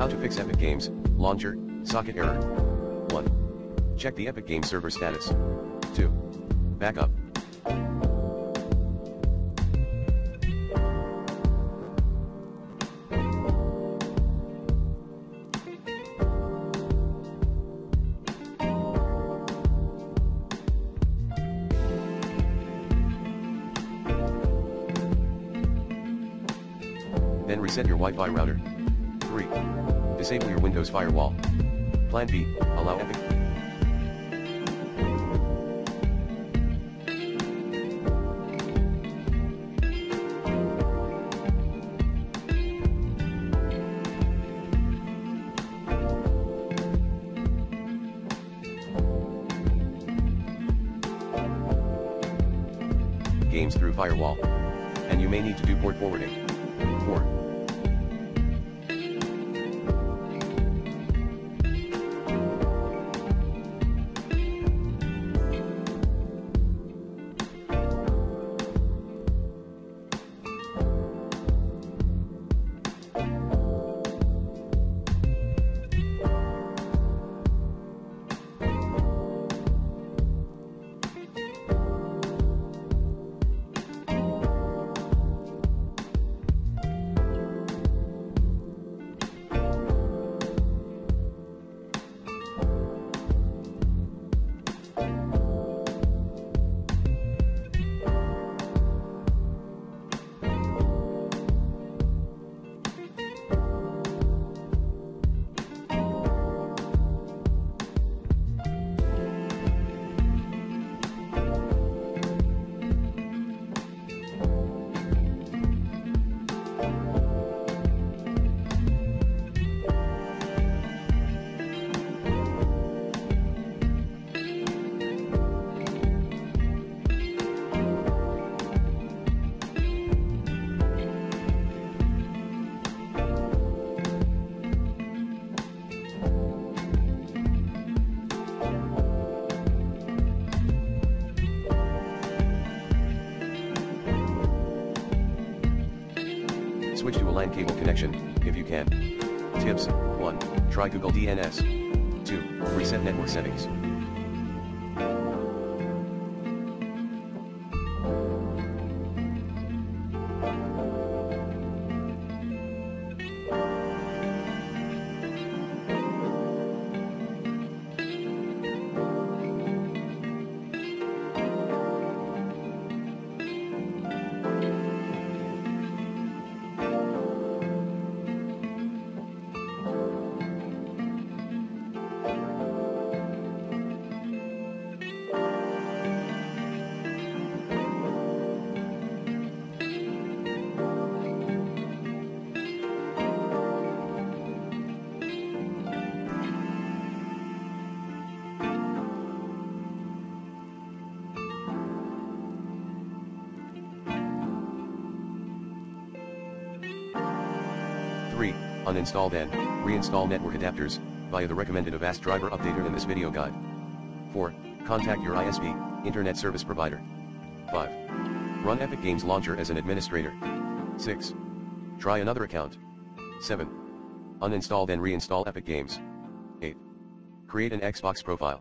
How to fix Epic Games Launcher socket error. 1. Check the Epic Games server status. 2. Backup. Then reset your Wi-Fi router. 3. Disable your Windows firewall. Plan B, allow Epic. Games through firewall. And you may need to do port forwarding. 4. Switch to a LAN cable connection, if you can. Tips: 1. Try Google DNS. 2. Reset network settings. Uninstall then, reinstall network adapters, via the recommended Avast driver updater in this video guide. 4. Contact your ISP, Internet Service Provider. 5. Run Epic Games Launcher as an administrator. 6. Try another account. 7. Uninstall then reinstall Epic Games. 8. Create an Xbox profile.